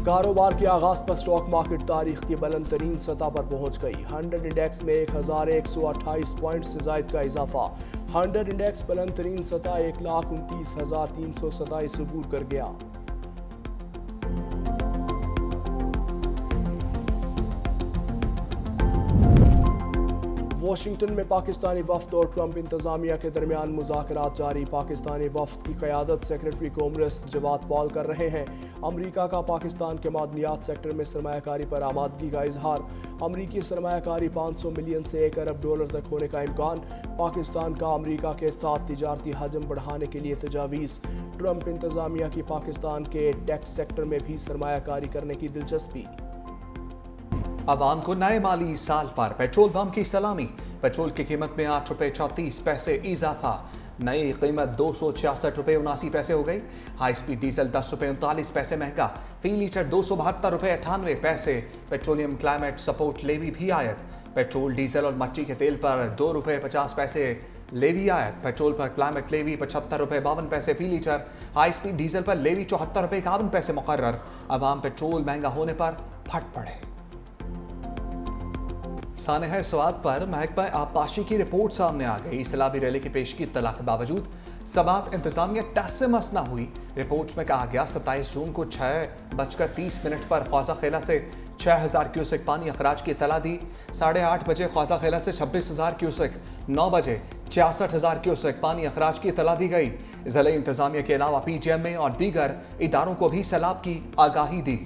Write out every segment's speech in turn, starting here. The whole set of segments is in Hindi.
कारोबार के आगाज पर स्टॉक मार्केट तारीख की बुलंद तरीन सतह पर पहुंच गई। 100 इंडेक्स में 1128 पॉइंट से जायद का इजाफा। 100 इंडेक्स बुलंद तरीन सतह 1,29,327 अबूर कर गया। वाशिंगटन में पाकिस्तानी वफ्द और ट्रंप इंतजामिया के दरमियान मुज़ाकरात जारी। पाकिस्तानी वफ्द की क़यादत सेक्रेटरी कॉमर्स जवाद पॉल कर रहे हैं। अमरीका का पाकिस्तान के मादनियात सेक्टर में सरमायाकारी पर आमादगी का इजहार। अमरीकी सरमायाकारी 500 मिलियन से 1 अरब डॉलर तक होने का इम्कान। पाकिस्तान का अमरीका के साथ तिजारती हजम बढ़ाने के लिए तजावीज़। ट्रंप इंतजामिया की पाकिस्तान के टैक्स सेक्टर में भी सरमायाकारी करने की दिलचस्पी। अवाम को नए माली साल पर पेट्रोल पंप की सलामी। पेट्रोल की कीमत में 8 रुपये 34 पैसे इजाफा। नई कीमत 266 रुपये 79 पैसे हो गई। हाई स्पीड डीजल 10 रुपये 39 पैसे महंगा। फी लीटर 272 रुपये 98 पैसे। पेट्रोलियम क्लाइमेट सपोर्ट लेवी भी आयत। पेट्रोल डीजल और मट्टी के तेल पर 2 रुपये 50 पैसे लेवी आयत। पेट्रोल पर क्लाइमेट लेवी 75 रुपये 52 पैसे फी लीटर। हाई स्पीड डीजल पर लेवी 74 रुपये 51 पैसे मुकर्रर। अवाम पेट्रोल महंगा होने पर फट पड़े। सानह स्वाद पर महकमा आबपाशी की रिपोर्ट सामने आ गई। सैलाबी रैली की पेश की इत्तला के बावजूद समात इंतजामिया टस से मस न हुई। रिपोर्ट में कहा गया 27 जून को 6:30 पर ख्वाजा खेला से 6000 क्यूसेक पानी अखराज की इत्तला दी। 8:30 बजे ख्वाजा खेला से 26,000 क्यूसेक, 9 बजे 66,000 क्यूसेक पानी अखराज की इत्तला दी गई। ज़िले इंतजामिया के अलावा PGMA और दीगर इदारों को भी सैलाब की आगाही दी।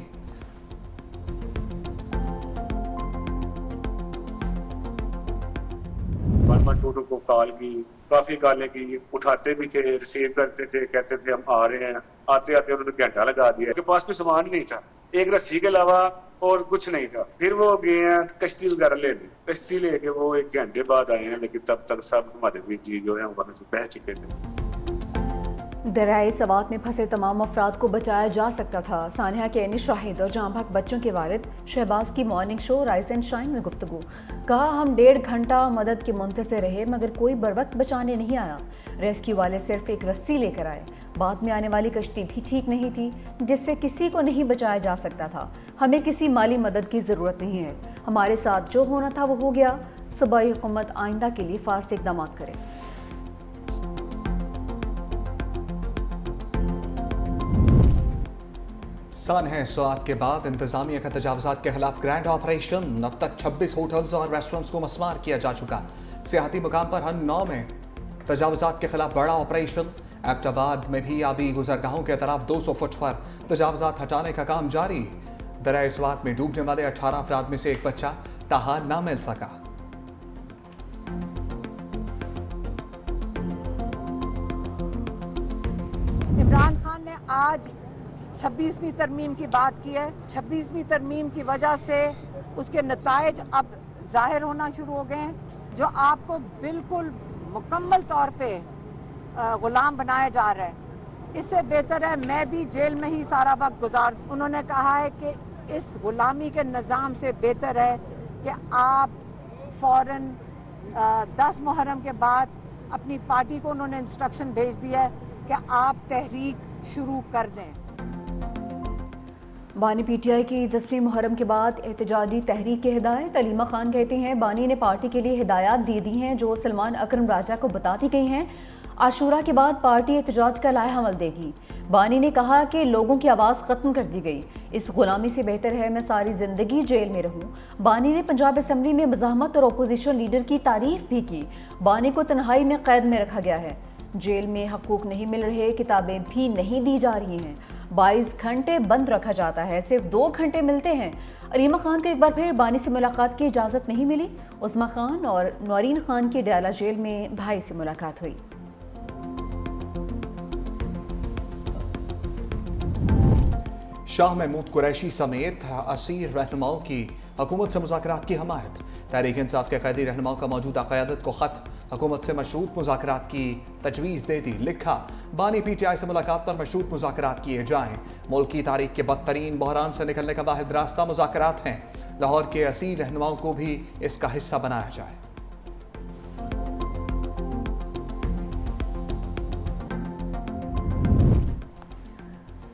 को कॉल की, काफी कॉलें की, उठाते भी थे, रिसीव करते थे, कहते थे हम आ रहे हैं। आते आते उन्होंने घंटा लगा दिया। उनके पास भी सामान नहीं था, एक रस्सी के अलावा और कुछ नहीं था। फिर वो गए हैं कश्ती वगैरह लेने। कश्ती लेके वो 1 घंटे बाद आए हैं, लेकिन तब तक सब हमारे भी जी जो है वहां से बह चुके थे। दरियाए सवात में फंसे तमाम अफराद को बचाया जा सकता था। सानिया के अनी शाहिद और जहाँ बच्चों के वालिद शहबाज की morning show rice and shine में गुफ्तगू। कहा, हम 1.5 घंटा मदद के मुंतज़िर रहे मगर कोई बर वक्त बचाने नहीं आया। रेस्क्यू वाले सिर्फ एक रस्सी लेकर आए। बाद में आने वाली कश्ती भी ठीक नहीं थी जिससे किसी को नहीं बचाया जा सकता था। हमें किसी माली मदद की ज़रूरत नहीं है। हमारे साथ जो होना था वो हो गया। सूबाई हुकूमत आइंदा के लिए फास्ट इक़दाम करे। सानह स्वाद के बाद इंतजामिया का तजावजात के खिलाफ ग्रैंड ऑपरेशन। अब तक 26 होटल्स और रेस्टोरेंट्स को मस्मार किया जा चुका। सियाहती मुकाम पर हर 9 में तजावजात के खिलाफ बड़ा ऑपरेशन। एबटाबाद में भी आबी गुजरगाहों के तरफ 200 फुट पर तजावजात हटाने का काम जारी। दरियाए स्वात में डूबने वाले 18 अफराद में से एक बच्चा ताहा ना मिल सका। इमरान खान ने आज 26वीं तरमीम की बात की है। 26वीं तरमीम की वजह से उसके नतायज अब जाहिर होना शुरू हो गए हैं, जो आपको बिल्कुल मुकम्मल तौर पे गुलाम बनाया जा रहा है। इससे बेहतर है मैं भी जेल में ही सारा वक्त गुजार। उन्होंने कहा है कि इस गुलामी के निज़ाम से बेहतर है कि आप फौरन 10 मुहर्रम के बाद अपनी पार्टी को उन्होंने इंस्ट्रक्शन भेज दिया है कि आप तहरीक शुरू कर दें। बानी PTI की 10वीं मुहर्रम के बाद एहतजाजी तहरीक की हिदायत। अलीमा खान कहती हैं, बानी ने पार्टी के लिए हिदायत दे दी हैं जो सलमान अकरम राजा को बता दी गई हैं। आशूरा के बाद पार्टी एहतजाज का लाहेहमल देगी। बानी ने कहा कि लोगों की आवाज़ ख़त्म कर दी गई। इस गुलामी से बेहतर है मैं सारी ज़िंदगी जेल में रहूं। बानी ने पंजाब असम्बली में मज़ाहमत और अपोजिशन लीडर की तारीफ भी की। बानी को तन्हाई में कैद में रखा गया है। जेल में हकूक़ नहीं मिल रहे, किताबें भी नहीं दी जा रही हैं। 22 घंटे बंद रखा जाता है, सिर्फ 2 घंटे मिलते हैं। अलीमा खान को एक बार फिर बानी से मुलाकात की इजाज़त नहीं मिली। उस्मा खान और नौरीन खान की डयाला जेल में भाई से मुलाकात हुई। शाह महमूद कुरैशी समेत असीर रहनुमाओं की हुकूमत से मुज़ाकरात की हमायत। तहरीक इंसाफ के कैदी रहनुमाओं का मौजूदा क़यादत को ख़त हुकूमत से मशरूत मुज़ाकरात की तजवीज़ दे दी। लिखा, बानी PTI से मुलाकात पर मशरूत मुज़ाकरात किए जाएँ। मुल्क की तारीख के बदतरीन बहरान से निकलने का वाहिद रास्ता मुज़ाकरात हैं। लाहौर के असीर रहनुमाओं को भी इसका हिस्सा बनाया जाए।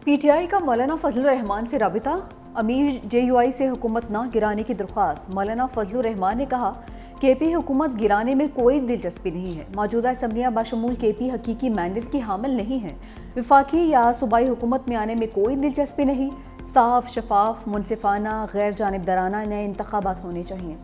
PTI का मौलाना फजल रहमान से राबिता। अमीर JUI से हुकूमत ना गिराने की दरख्वास्त। मौलाना फजलुर रहमान ने कहा KP हुकूमत गिराने में कोई दिलचस्पी नहीं है। मौजूदा असम्बलियाँ बाशमूल KP हकीकी मैंडेट की हामिल नहीं हैं। विफाकी या सूबाई हुकूमत में आने में कोई दिलचस्पी नहीं। साफ, शफाफ, मुनसिफाना, गैर जानिबदाराना नए इंतखाबात होने चाहिए।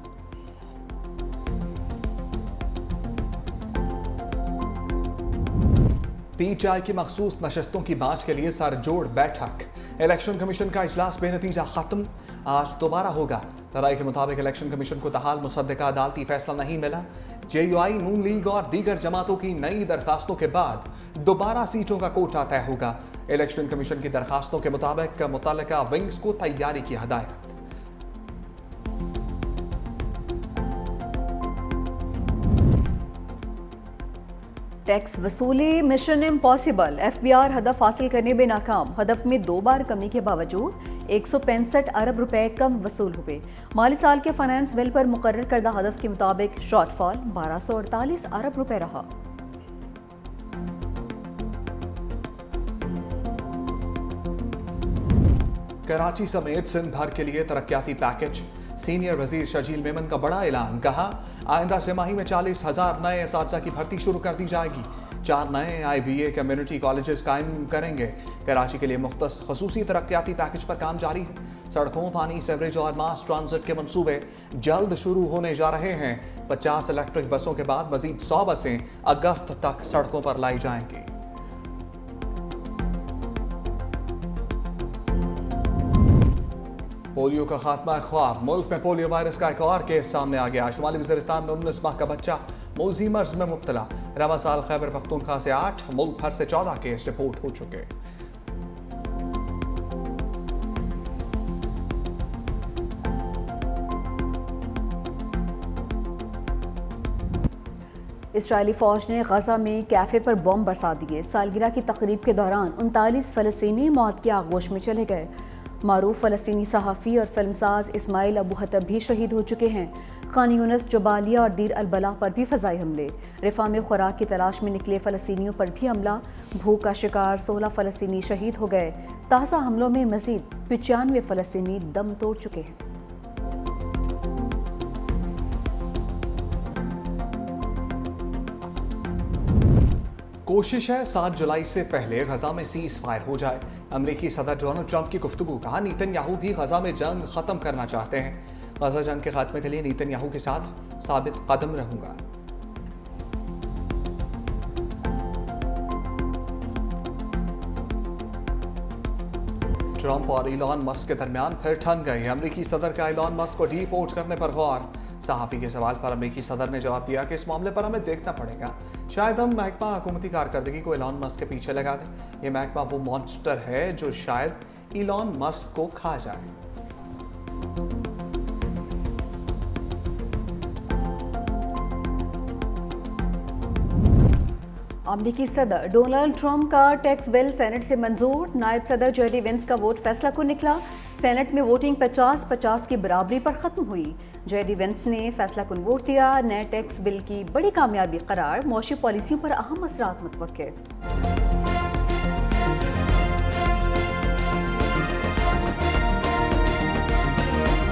PTI की मखसूस नशस्तों की बाँट के लिए सरजोड़ बैठक। इलेक्शन कमीशन का इजलास बेनतीजा खत्म, आज दोबारा होगा। राय के मुताबिक इलेक्शन कमीशन को तहाल मुसद्दका अदालती फैसला नहीं मिला। JUI, नून लीग और दीगर जमातों की नई दरखास्तों के बाद दोबारा सीटों का कोटा तय होगा। इलेक्शन कमीशन की दरखास्तों के मुताबिक मुतल्लिका विंग्स को तैयारी की हदायत। टैक्स वसूली मिशन इम्पॉसिबल। FBR हदफ हासिल करने में नाकाम। हदफ में 2 बार कमी के बावजूद 165 अरब रुपए कम वसूल हुए। माली साल के फाइनेंस बिल पर मुकर्रर करदा हदफ के मुताबिक शॉर्टफॉल 1248 अरब रुपए रहा। कराची समेत सिंध भर के लिए तरक्याती पैकेज। सीनियर वजीर शर्जील मेमन का बड़ा ऐलान, कहा आइंदा तिमाही में 40,000 नए असातिज़ा की भर्ती शुरू कर दी जाएगी। 4 नए IBA कम्युनिटी कॉलेजेस कायम करेंगे। कराची के लिए मुख्तस खसूसी तरक्याती पैकेज पर काम जारी है। सड़कों, पानी, सेवरेज और मास ट्रांजिट के मंसूबे जल्द शुरू होने जा रहे हैं। 50 इलेक्ट्रिक बसों के बाद मजीद 100 बसें अगस्त तक सड़कों पर लाई जाएंगी। पोलियो का खात्मा ख्वाब। मुल्क में पोलियो वायरस का एक और केस सामने आ गया। शुमाली वज़ीरिस्तान में 19 माह का बच्चा मौजी मर्ज में मुब्तला। रवा साल खैबर पख्तूनख्वा से 8, मुल्क भर से 14 केस रिपोर्ट हो चुके। इसराइली फौज ने गजा में कैफे पर बम बरसा दिए। सालगिरह की तकरीब के दौरान 39 फ़लस्तीनी मौत की आगोश में चले गए। मारूफ फ़लस्तीनी सहाफ़ी और फिल्मसाज इस्माइल अबू हतब भी शहीद हो चुके हैं। खान यूनिस, जबालिया और दीर अल-बलाह पर भी फ़ज़ाई हमले। रिफा में खुराक की तलाश में निकले फ़लस्तीनियों पर भी हमला। भूख का शिकार 16 फ़लस्तीनी शहीद हो गए। ताज़ा हमलों में मज़ीद 95 फ़लस्तीनी दम तोड़ चुके हैं। कोशिश है 7 जुलाई से पहले गजा में सीज फायर हो जाए। अमेरिकी सदर डोनाल्ड ट्रंप की गुफ्तगू, कहा नेतन्याहू भी गजा में जंग खत्म करना चाहते हैं। गजा जंग के खात्मे के लिए नेतन्याहू के साथ साबित कदम रहूंगा। ट्रंप और इलॉन मस्क के दरमियान फिर ठन गई। अमेरिकी सदर का इलॉन मस्क को डीपोर्ट करने पर गौर। सहाफ़ी के सवाल पर अमेरिकी सदर ने जवाब दिया कि इस मामले पर हमें देखना पड़ेगा। शायद हम महकमा हुकूमती कारकर्दगी को इलॉन मस्क के पीछे लगा दें। ये महकमा वो मॉन्स्टर है जो शायद इलॉन मस्क को खा जाए। अमेरिकी सदर डोनाल्ड ट्रंप का टैक्स बिल सेनेट से मंजूर। नायब सदर JD वेंस का वोट फैसला को निकला। सेनेट में वोटिंग 50-50 की बराबरी पर खत्म हुई। JD वेंस ने फैसला कुन वोट दिया। नए टैक्स बिल की बड़ी कामयाबी करार। मौशी पॉलिसियों पर अहम असरात मुतवक्के।